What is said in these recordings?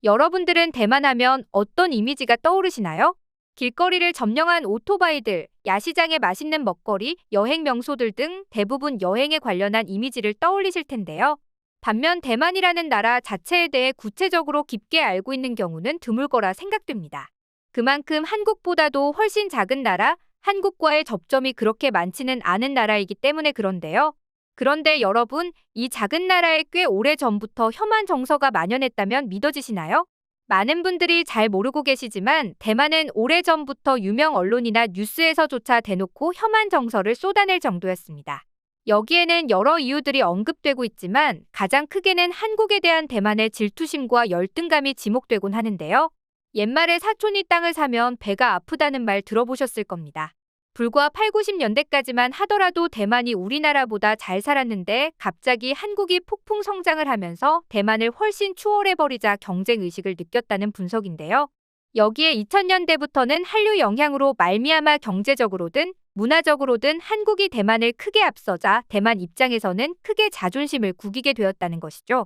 여러분들은 대만 하면 어떤 이미지가 떠오르시나요? 길거리를 점령한 오토바이들, 야시장의 맛있는 먹거리, 여행 명소들 등 대부분 여행에 관련한 이미지를 떠올리실 텐데요. 반면 대만이라는 나라 자체에 대해 구체적으로 깊게 알고 있는 경우는 드물 거라 생각됩니다. 그만큼 한국보다도 훨씬 작은 나라, 한국과의 접점이 그렇게 많지는 않은 나라이기 때문에 그런데요. 그런데 여러분, 이 작은 나라에 꽤 오래전부터 혐한 정서가 만연했다면 믿어지시나요? 많은 분들이 잘 모르고 계시지만 대만은 오래전부터 유명 언론이나 뉴스에서조차 대놓고 혐한 정서를 쏟아낼 정도였습니다. 여기에는 여러 이유들이 언급되고 있지만 가장 크게는 한국에 대한 대만의 질투심과 열등감이 지목되곤 하는데요. 옛말에 사촌이 땅을 사면 배가 아프다는 말 들어보셨을 겁니다. 불과 8, 90년대까지만 하더라도 대만이 우리나라보다 잘 살았는데 갑자기 한국이 폭풍 성장을 하면서 대만을 훨씬 추월해버리자 경쟁의식을 느꼈다는 분석인데요. 여기에 2000년대부터는 한류 영향으로 말미암아 경제적으로든 문화적으로든 한국이 대만을 크게 앞서자 대만 입장에서는 크게 자존심을 구기게 되었다는 것이죠.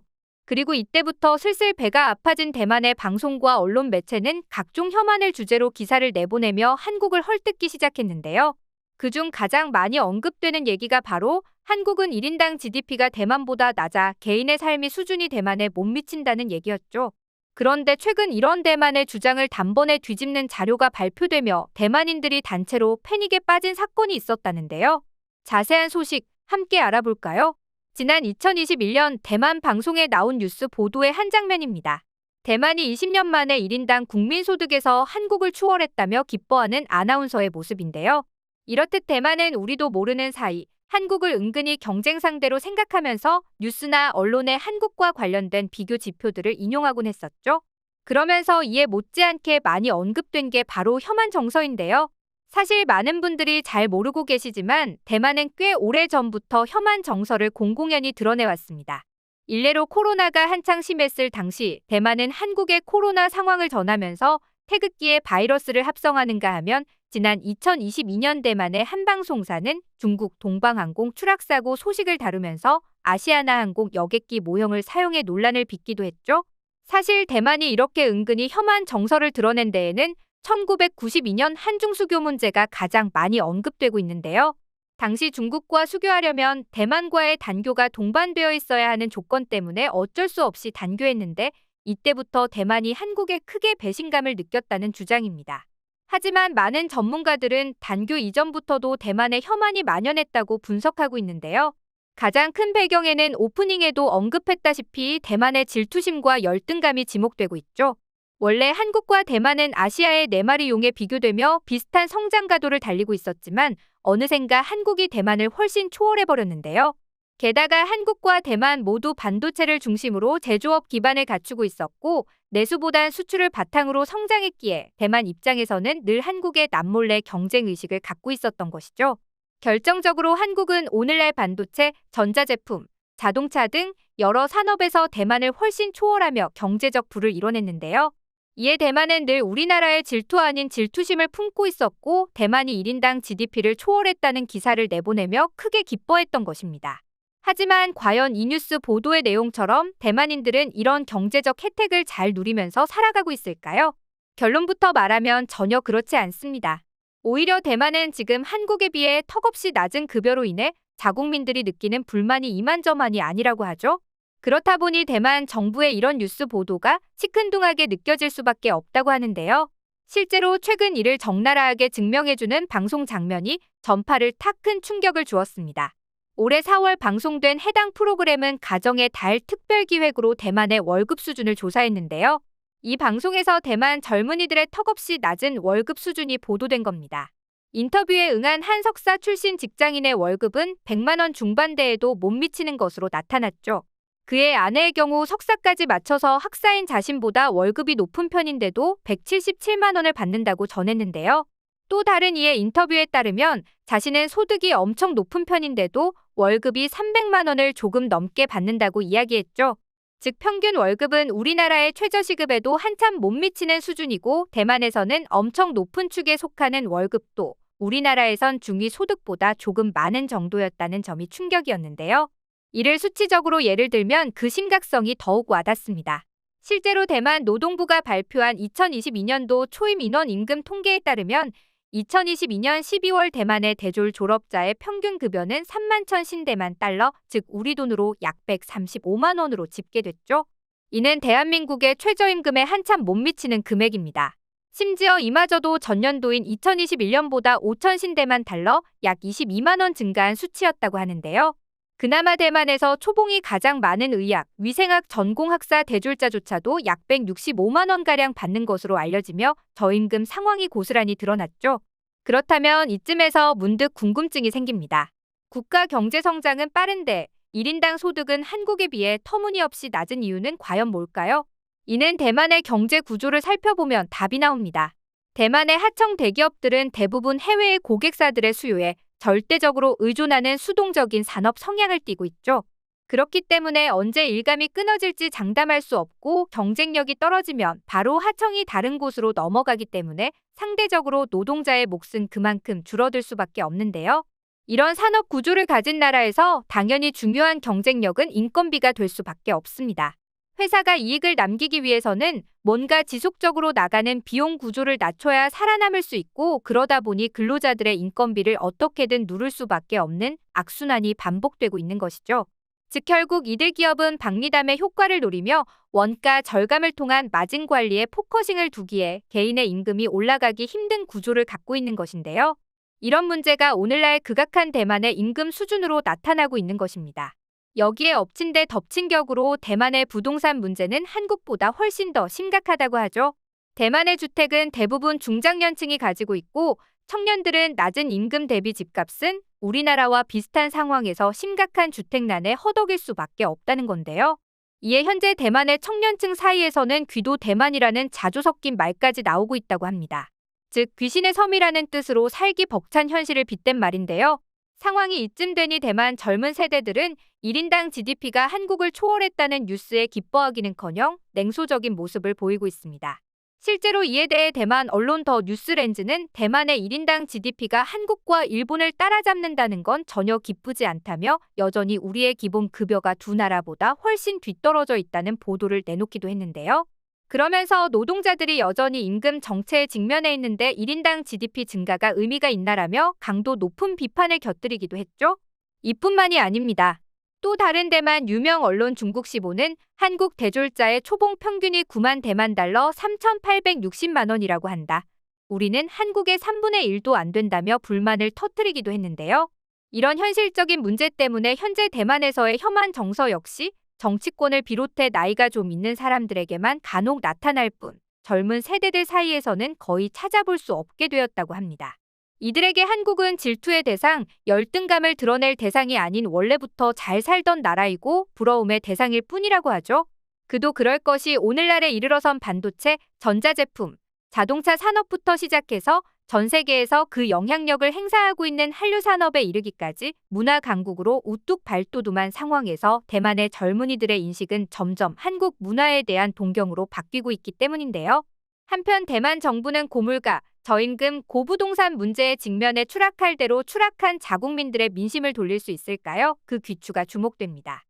그리고 이때부터 슬슬 배가 아파진 대만의 방송과 언론 매체는 각종 혐한을 주제로 기사를 내보내며 한국을 헐뜯기 시작했는데요. 그중 가장 많이 언급되는 얘기가 바로 한국은 1인당 GDP가 대만보다 낮아 개인의 삶의 수준이 대만에 못 미친다는 얘기였죠. 그런데 최근 이런 대만의 주장을 단번에 뒤집는 자료가 발표되며 대만인들이 단체로 패닉에 빠진 사건이 있었다는데요. 자세한 소식 함께 알아볼까요? 지난 2021년 대만 방송에 나온 뉴스 보도의 한 장면입니다. 대만이 20년 만에 1인당 국민소득에서 한국을 추월했다며 기뻐하는 아나운서의 모습인데요. 이렇듯 대만은 우리도 모르는 사이 한국을 은근히 경쟁 상대로 생각하면서 뉴스나 언론에 한국과 관련된 비교 지표들을 인용하곤 했었죠. 그러면서 이에 못지않게 많이 언급된 게 바로 혐한 정서인데요. 사실 많은 분들이 잘 모르고 계시지만 대만은 꽤 오래전부터 혐한 정서를 공공연히 드러내왔습니다. 일례로 코로나가 한창 심했을 당시 대만은 한국의 코로나 상황을 전하면서 태극기에 바이러스를 합성하는가 하면 지난 2022년 대만의 한 방송사는 중국 동방항공 추락사고 소식을 다루면서 아시아나항공 여객기 모형을 사용해 논란을 빚기도 했죠. 사실 대만이 이렇게 은근히 혐한 정서를 드러낸 데에는 1992년 한중 수교 문제가 가장 많이 언급되고 있는데요. 당시 중국과 수교하려면 대만과의 단교가 동반되어 있어야 하는 조건 때문에 어쩔 수 없이 단교했는데 이때부터 대만이 한국에 크게 배신감을 느꼈다는 주장입니다. 하지만 많은 전문가들은 단교 이전부터도 대만에 혐한이 만연했다고 분석하고 있는데요. 가장 큰 배경에는 오프닝에도 언급했다시피 대만의 질투심과 열등감이 지목되고 있죠. 원래 한국과 대만은 아시아의 4마리 용에 비교되며 비슷한 성장 가도를 달리고 있었지만 어느샌가 한국이 대만을 훨씬 초월해버렸는데요. 게다가 한국과 대만 모두 반도체를 중심으로 제조업 기반을 갖추고 있었고 내수보단 수출을 바탕으로 성장했기에 대만 입장에서는 늘 한국의 남몰래 경쟁의식을 갖고 있었던 것이죠. 결정적으로 한국은 오늘날 반도체, 전자제품, 자동차 등 여러 산업에서 대만을 훨씬 초월하며 경제적 부를 이뤄냈는데요. 이에 대만은 늘 우리나라의 질투 아닌 질투심을 품고 있었고 대만이 1인당 GDP를 초월했다는 기사를 내보내며 크게 기뻐했던 것입니다. 하지만 과연 이 뉴스 보도의 내용처럼 대만인들은 이런 경제적 혜택을 잘 누리면서 살아가고 있을까요? 결론부터 말하면 전혀 그렇지 않습니다. 오히려 대만은 지금 한국에 비해 턱없이 낮은 급여로 인해 자국민들이 느끼는 불만이 이만저만이 아니라고 하죠. 그렇다 보니 대만 정부의 이런 뉴스 보도가 시큰둥하게 느껴질 수밖에 없다고 하는데요. 실제로 최근 이를 적나라하게 증명해주는 방송 장면이 전파를 타 큰 충격을 주었습니다. 올해 4월 방송된 해당 프로그램은 가정의 달 특별기획으로 대만의 월급 수준을 조사했는데요. 이 방송에서 대만 젊은이들의 턱없이 낮은 월급 수준이 보도된 겁니다. 인터뷰에 응한 한 석사 출신 직장인의 월급은 100만 원 중반대에도 못 미치는 것으로 나타났죠. 그의 아내의 경우 석사까지 마쳐서 학사인 자신보다 월급이 높은 편인데도 177만 원을 받는다고 전했는데요. 또 다른 이의 인터뷰에 따르면 자신은 소득이 엄청 높은 편인데도 월급이 300만 원을 조금 넘게 받는다고 이야기했죠. 즉 평균 월급은 우리나라의 최저시급에도 한참 못 미치는 수준이고 대만에서는 엄청 높은 축에 속하는 월급도 우리나라에선 중위소득보다 조금 많은 정도였다는 점이 충격이었는데요. 이를 수치적으로 예를 들면 그 심각성이 더욱 와닿습니다. 실제로 대만 노동부가 발표한 2022년도 초임 인원 임금 통계에 따르면 2022년 12월 대만의 대졸 졸업자의 평균 급여는 3만 1천 신대만 달러, 즉 우리 돈으로 약 135만 원으로 집계됐죠. 이는 대한민국의 최저임금에 한참 못 미치는 금액입니다. 심지어 이마저도 전년도인 2021년보다 5천 신대만 달러, 약 22만 원 증가한 수치였다고 하는데요. 그나마 대만에서 초봉이 가장 많은 의학, 위생학 전공학사 대졸자조차도 약 165만 원가량 받는 것으로 알려지며 저임금 상황이 고스란히 드러났죠. 그렇다면 이쯤에서 문득 궁금증이 생깁니다. 국가 경제 성장은 빠른데 1인당 소득은 한국에 비해 터무니없이 낮은 이유는 과연 뭘까요? 이는 대만의 경제 구조를 살펴보면 답이 나옵니다. 대만의 하청 대기업들은 대부분 해외의 고객사들의 수요에 절대적으로 의존하는 수동적인 산업 성향을 띠고 있죠. 그렇기 때문에 언제 일감이 끊어질지 장담할 수 없고 경쟁력이 떨어지면 바로 하청이 다른 곳으로 넘어가기 때문에 상대적으로 노동자의 몫은 그만큼 줄어들 수밖에 없는데요. 이런 산업 구조를 가진 나라에서 당연히 중요한 경쟁력은 인건비가 될 수밖에 없습니다. 회사가 이익을 남기기 위해서는 뭔가 지속적으로 나가는 비용 구조를 낮춰야 살아남을 수 있고 그러다 보니 근로자들의 인건비를 어떻게든 누를 수밖에 없는 악순환이 반복되고 있는 것이죠. 즉 결국 이들 기업은 박리담의 효과를 노리며 원가 절감을 통한 마진 관리에 포커싱을 두기에 개인의 임금이 올라가기 힘든 구조를 갖고 있는 것인데요. 이런 문제가 오늘날 극악한 대만의 임금 수준으로 나타나고 있는 것입니다. 여기에 엎친 데 덮친 격으로 대만의 부동산 문제는 한국보다 훨씬 더 심각하다고 하죠. 대만의 주택은 대부분 중장년층이 가지고 있고 청년들은 낮은 임금 대비 집값은 우리나라와 비슷한 상황에서 심각한 주택난에 허덕일 수밖에 없다는 건데요. 이에 현재 대만의 청년층 사이에서는 귀도 대만이라는 자주 섞인 말까지 나오고 있다고 합니다. 즉 귀신의 섬이라는 뜻으로 살기 벅찬 현실을 빗댄 말인데요. 상황이 이쯤 되니 대만 젊은 세대들은 1인당 GDP가 한국을 초월했다는 뉴스에 기뻐하기는커녕 냉소적인 모습을 보이고 있습니다. 실제로 이에 대해 대만 언론 더 뉴스렌즈는 대만의 1인당 GDP가 한국과 일본을 따라잡는다는 건 전혀 기쁘지 않다며 여전히 우리의 기본 급여가 두 나라보다 훨씬 뒤떨어져 있다는 보도를 내놓기도 했는데요. 그러면서 노동자들이 여전히 임금 정체에 직면해 있는데 1인당 GDP 증가가 의미가 있나라며 강도 높은 비판을 곁들이기도 했죠. 이뿐만이 아닙니다. 또 다른 대만 유명 언론 중국시보는 한국 대졸자의 초봉 평균이 9만 대만 달러 3,860만 원이라고 한다. 우리는 한국의 3분의 1도 안 된다며 불만을 터뜨리기도 했는데요. 이런 현실적인 문제 때문에 현재 대만에서의 혐한 정서 역시 정치권을 비롯해 나이가 좀 있는 사람들에게만 간혹 나타날 뿐 젊은 세대들 사이에서는 거의 찾아볼 수 없게 되었다고 합니다. 이들에게 한국은 질투의 대상, 열등감을 드러낼 대상이 아닌 원래부터 잘 살던 나라이고 부러움의 대상일 뿐이라고 하죠. 그도 그럴 것이 오늘날에 이르러선 반도체, 전자제품, 자동차 산업부터 시작해서 전 세계에서 그 영향력을 행사하고 있는 한류 산업에 이르기까지 문화 강국으로 우뚝 발돋움한 상황에서 대만의 젊은이들의 인식은 점점 한국 문화에 대한 동경으로 바뀌고 있기 때문인데요. 한편 대만 정부는 고물가, 저임금, 고부동산 문제에 직면해 추락할 대로 추락한 자국민들의 민심을 돌릴 수 있을까요? 그 귀추가 주목됩니다.